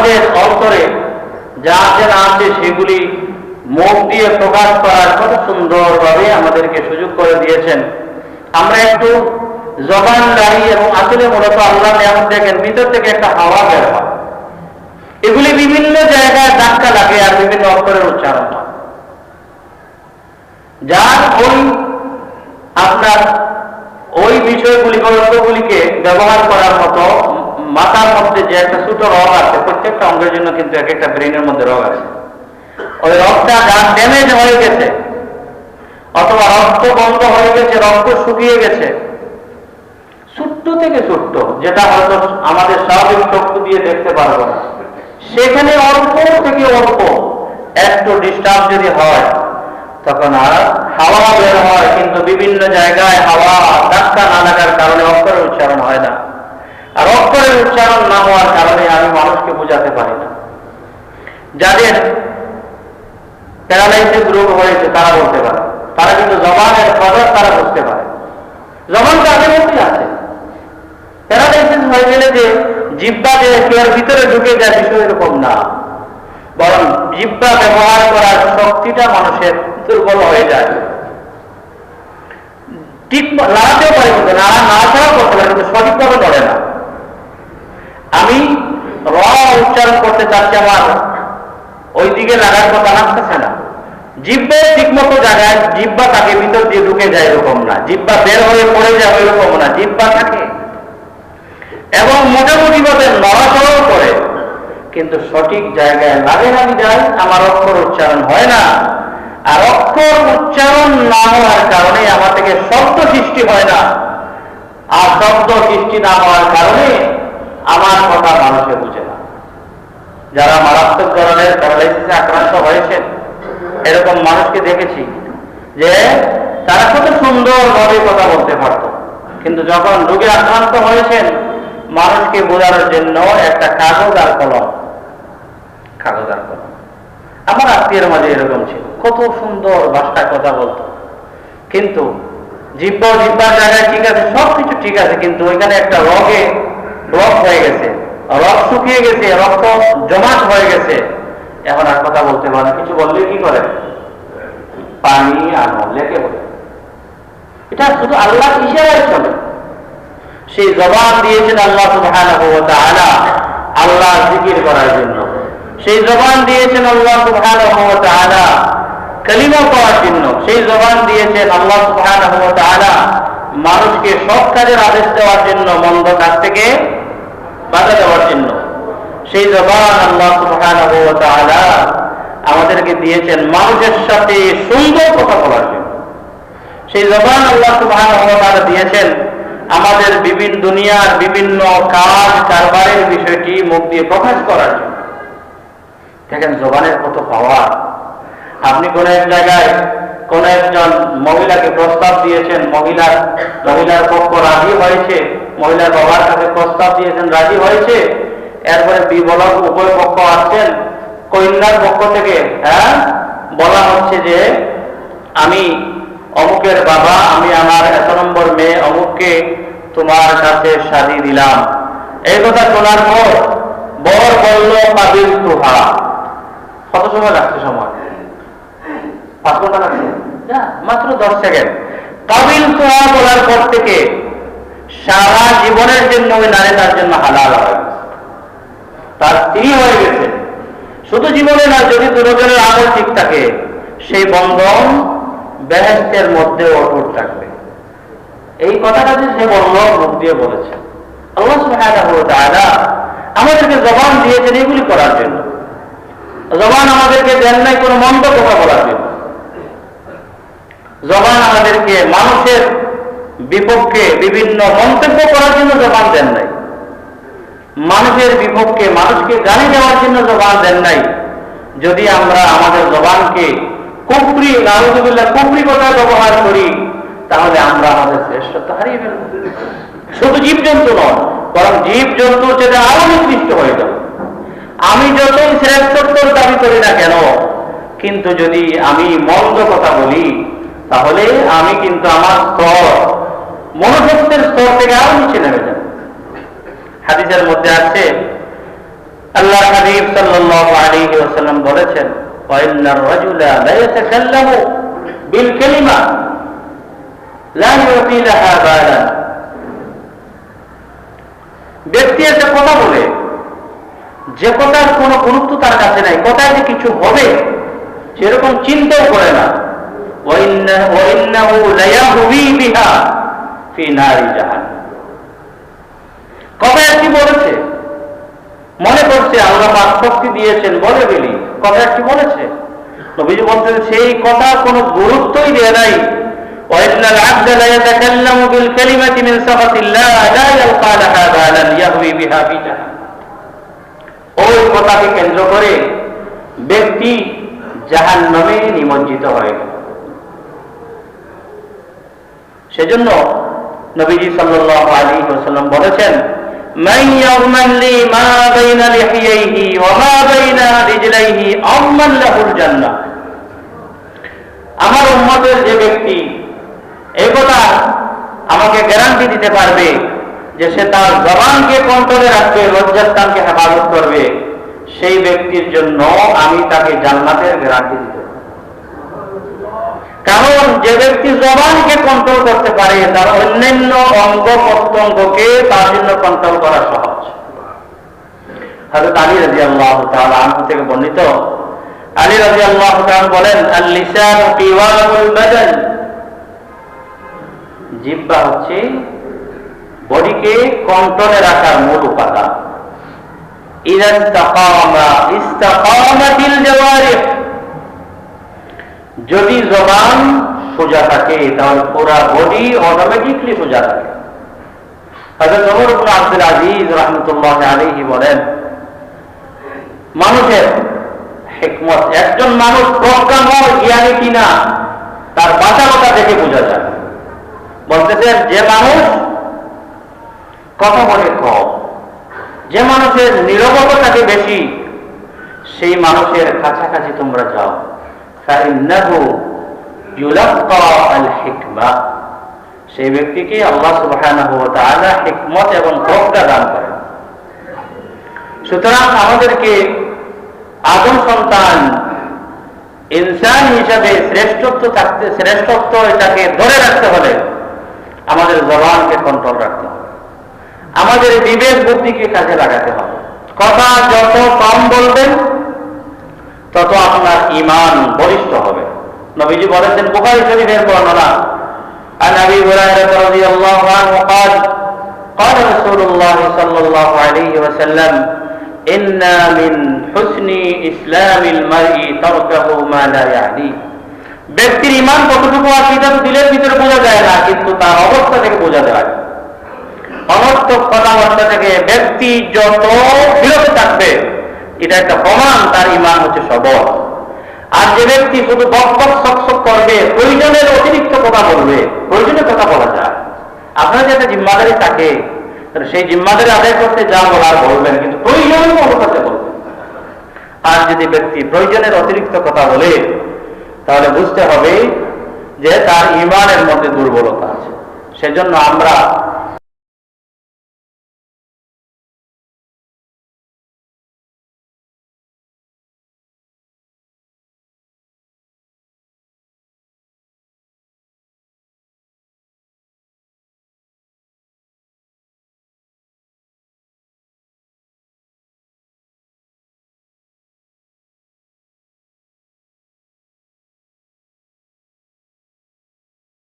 আমাদের অন্তরে যা আছে না আছে সেগুলি মুখ দিয়ে প্রকাশ করার কত সুন্দরভাবে আমাদেরকে সুযোগ করে দিয়েছেন। আমরা একটু জবান দাঁড়িয়ে এবং আসলে মূলত আল্লাহ নিয়ামত দেখেন, ভিতর থেকে একটা হাওয়া বের হয়, এগুলি বিভিন্ন জায়গায় ধাক্কা লাগে আর বিভিন্ন অক্ষরের উচ্চারণ হয়, যার ওই আপনার ওই বিষয়গুলি অর্থগুলিকে ব্যবহার করার মতো মাথার মধ্যে যে একটা ছোট রগ আছে, প্রত্যেকটা অঙ্গের জন্য কিন্তু এক একটা ব্রেনের মধ্যে রগ আছে, ওই রগটা যার ড্যামেজ হয়ে গেছে অথবা রক্ত বন্ধ হয়ে গেছে, রক্ত শুকিয়ে গেছে, ছোট্ট থেকে ছোট্ট, যেটা হয়তো আমাদের স্বাভাবিক চক্ষু দিয়ে দেখতে পারবো না, সেখানে অল্প থেকে অল্প একটু ডিস্টার্ব যদি হয় তখন আর হাওয়া বের হয়, কিন্তু বিভিন্ন জায়গায় হাওয়া ধাক্কা না লাগার কারণে অক্ষরের উচ্চারণ হয় না। আর অক্ষরের উচ্চারণ না হওয়ার কারণে আমি মানুষকে বোঝাতে পারি না। যাদের প্যারালাইসিস রোগ হয়েছে তারা বলতে পারে, তারা কিন্তু জবানের কদর তারা বুঝতে পারে, জবান তাদের মধ্যে আছে। প্যারালাইসিস হয়ে গেলে যে জিহ্বা যে এর ভিতরে ঢুকে যায় বিষয় এরকম না, বরং জিহ্বা ব্যবহার করার শক্তিটা মানুষের দুর্বল হয়ে যায়। ঠিক নাড়াতেও পারে, কিন্তু নাড়াচাড়াও করতে পারে, কিন্তু সঠিকভাবে নড়ে না। আমি র উচ্চারণ করতে চাচ্ছি, আমার ওই দিকে লাগার কথা লাগতেছে না। জিহ্বা ঠিক মতো জায়গায় জিহ্বা তাকে ভিতর দিয়ে ঢুকে যায় এরকম না, জিহ্বা বের হয়ে পড়ে যায় ওইরকম না, জিহ্বা থাকে এবং মোটামুটি ভাবে নড়াচড়াও করে, কিন্তু সঠিক জায়গায় লাগে না যায়, আমার অক্ষর উচ্চারণ হয় না। আর অক্ষর উচ্চারণ না হওয়ার কারণে আমার থেকে শব্দ সৃষ্টি হয় না, আর শব্দ সৃষ্টি না হওয়ার কারণে আমার কথা মানুষে বুঝে না। যারা মারাত্মক ধরনের প্যারালাইসিসে আক্রান্ত হয়েছেন এরকম মানুষকে দেখেছি যে তারা কত সুন্দরভাবে কথা বলতে পারত, কিন্তু যখন রোগে আক্রান্ত হয়েছেন মানুষকে বোঝানোর জন্য একটা কাগজ আর কলম। আমার আত্মীয়ের মাঝে এরকম ছিল, কত সুন্দর ভাষায় কথা বলতো, কিন্তু জিহ্বার জায়গায় ঠিক আছে, সবকিছু ঠিক আছে, কিন্তু ওইখানে একটা রগে ব্লক হয়ে গেছে, রগ শুকিয়ে গেছে, রক্ত জমাট হয়ে গেছে, এখন আর কথা বলতে পারে। কিছু বললে কি করে, পানি আনো লেখে বলে। এটা শুধু আল্লাহ ইশারায় চলে। সেই জবান দিয়েছেন আল্লাহ সুবহানাহু ওয়া তাআলা আল্লাহর জিকির করার জন্য, সেই জবান দিয়েছেন আল্লাহ সুবহানাহু ওয়া তাআলা কালিমা পড়ার জন্য, সেই জবান দিয়েছেন আল্লাহ সুবহানাহু ওয়া তাআলা মানুষকে সৎ কাজের আদেশ দেওয়ার জন্য, মন্দ কাজ থেকে বাধা দেওয়ার জন্য। সেই জবান আল্লাহ সুবহানাহু ওয়া তাআলা আমাদেরকে দিয়েছেন মানুষের সাথে সুন্দর কথা বলার জন্য। সেই জবান আল্লাহ সুবহানাহু ওয়া তাআলা দিয়েছেন আমাদের বিভিন্ন দুনিয়ার বিভিন্ন কাজ কারবারের বিষয়টি মুখ দিয়ে প্রকাশ করার জন্য। দেখেন জবানের কত পাওয়ার। আপনি কোন এক জায়গায় কোন একজন মহিলাকে প্রস্তাব দিয়েছেন, মহিলার পক্ষ রাজি হয়েছে, মহিলার বাবার কাছে প্রস্তাব দিয়েছেন, রাজি হয়েছে, এরপরে বিবলক উভয় পক্ষ আসছেন, কন্যার পক্ষ থেকে বলা হচ্ছে যে আমি অমুকের বাবা, আমি আমার 1 নম্বর মেয়ে অমুককে তোমার কাছে শাদী দিলাম। এই কথা শোনার পর বর বলল কাবিল তুহা। কত সময় লাগছে? সময় 5 ঘন্টা লাগছে, মাত্র 10 সেকেন্ড। কাবিল তুহা বলার পর থেকে সারা জীবনের জন্য ওই নারী তার জন্য হালাল হয়, তার স্ত্রী হয়ে গেছে। শুধু জীবনে না, যদি দুজনের আমল ঠিক থাকে সেই বন্ধন বেহেশতের মধ্যে অটুট থাকবে। এই কথাটা যে সে বলল, মুখ দিয়ে বলেছে। আল্লাহ সুবহানাহু ওয়া তাআলা আমাদেরকে জবান দিয়েছেন এগুলি করার জন্য। জবান আমাদেরকে দেন নাই কোনো মন্দ কথা বলার জন্য। জবান আমাদেরকে মানুষের বিপক্ষে বিভিন্ন মন্তব্য করার জন্য জবান দেন নাই, মানুষের বিপক্ষে মানুষকে গালি দেওয়ার জন্য জবান দেন নাই। যদি আমরা আমাদের জবানকে কুফরি, নাউযুবিল্লাহ, কুফরি কথা ব্যবহার করি তাহলে আমরা আমাদের শ্রেষ্ঠত্ব হারিয়ে ফেলব। শুধু জীবজন্তু নয়, বরং জীবজন্তুর চেয়ে আরো নিকৃষ্ট হয়ে যাব। আমি যতই শ্রেষ্ঠত্বর দাবি করি না কেন, কিন্তু যদি আমি মন্দ কথা বলি তাহলে আমি কিন্তু আমার স্তর, মনুষ্যত্বের স্তর থেকে আরো নিচে নেমে যাব। হাদিসের মধ্যে আছে আল্লাহ হাবিব সাল্লাল্লাহু আলাইহি ওয়াসাল্লাম বলেছেন, ওয়া ইন্নার রাজুলা লা ইয়াতাকাল্লামু বিল কালিমা লা ইউতি লাহা বালান। ব্যক্তি একটা কথা বলে, যে কথার কোনো গুরুত্ব তার কাছে নাই, কথায় যে কিছু হবে সেরকম চিন্তাও করে না। ওয়া ইন্নাহু লা ইয়াহবি বিহা ফি নারি জাহান্নাম। কথায় কি বলেছে, মনে করছে আল্লাহ পাক শক্তি দিয়েছেন, বলে গেলি কথা কি বলেছে, নবীজি বলতেন সেই কথা কোনো গুরুত্বই দেয় নাই। ওয়া ইন্নাল আবদা লা ইয়াতাকাল্লামু বিল কালিমাতি মিন সাখাতিল্লাহ লা ইয়ালকা লাহা বালান ইয়াহবি বিহা ফি জাহান্নাম। ওই কথাকে কেন্দ্র করে ব্যক্তি জাহান্নামে নিমজ্জিত হয়ে গেল। সেজন্য নবীজি সাল্লাল্লাহু আলাইহি ওয়াসাল্লাম বলেছেন, মান ইয়ামান লি মা বাইনা লিহিয়াইহি ওয়া মা বাইনা রিজলাইহি আমান লাহুল জান্নাহ। আমার উম্মতের যে ব্যক্তি এই কথা আমাকে গ্যারান্টি দিতে পারবে যে সে তার জবানকে কন্ট্রোলে রাখবে, লজ্জাস্থানকে হেফাজত করবে, সেই ব্যক্তির জন্য আমি তাকে জান্নাতের গ্যারান্টি দিতে পারি। কারণ যে ব্যক্তি জবানকে কন্ট্রোল করতে পারে তার অন্যান্য অঙ্গ প্রত্যঙ্গকে তার জন্য কন্ট্রোল করা সহজ। হযরত আলী রাদিয়াল্লাহু তাআলা আনহু থেকে বর্ণিত, আলী রাদিয়াল্লাহু তাআলা বলেন, আল লিসানু qiwamul বাদান। জিহ্বা হচ্ছে বডিকে কন্ট্রোলে রাখার মূল উপাদান। ইযা ইস্তাকামাতিল জাওয়ারিহ। যদি জবান সোজা থাকে তাহলে পুরা বডি অটোমেটিকলি সোজা থাকে। হযরত ওমর ইবনে আব্দুল আজিজ রাহমাতুল্লাহি আলাইহি বলেন, মানুষের হিকমত, একজন মানুষ প্রজ্ঞাময় জ্ঞানী কিনা তার বাচালতা দেখে বোঝা যায়। বলতেছেন, যে মানুষ কথা বলে কম, যে মানুষের নীরবতা থাকে বেশি, সেই মানুষের কাছাকাছি তোমরা যাও। ফাইন্নাহু ইউলাক্কা আল হিকমা। সেই ব্যক্তিকে আল্লাহ সুবহানাহু ওয়া তাআলা হিকমত এবং প্রজ্ঞা দান করেন। সুতরাং আমাদেরকে আদম সন্তান ইনসান হিসাবে শ্রেষ্ঠত্ব এটাকে ধরে রাখতে হলে আমাদের জবানকে কন্ট্রোল রাখতে হবে, আমাদের বিবেক বুদ্ধিকে কাজে লাগাতে হবে। কথা যত কম বলবেন তত আপনার ঈমান বলিষ্ঠ হবে। নবীজি বলেছেন বুখারী শরীফের বর্ণনা, আন আবী হুরায়রা রাদিয়াল্লাহু আনহু قال قال رسول الله صلى الله عليه وسلم إن من حسن إسلام المرء تركه ما لا يعنيه। ব্যক্তির ঈমান কতটুকু আছে এটা দিলের ভিতরে বোঝা যায় না, কিন্তু তার অবস্থা থেকে বোঝা যায়। অনর্থক কথাবার্তা থেকে ব্যক্তি যত বিরত থাকবে এটা একটা প্রমাণ তার ঈমান হচ্ছে সবল। আর যে ব্যক্তি শুধু বকবক সকসক করবে, প্রয়োজনের অতিরিক্ত কথা বলবে, প্রয়োজনের কথা বলা যায়। আপনার যে একটা জিম্মাদারি থাকে সেই জিম্মাদারি আদায় করতে যা বলার বলবেন, কিন্তু প্রয়োজনের অনুপাতে বলবেন। আর যদি ব্যক্তি প্রয়োজনের অতিরিক্ত কথা বলে তাহলে বুঝতে হবে যে তার ঈমানের মধ্যে দুর্বলতা আছে। সেজন্য আমরা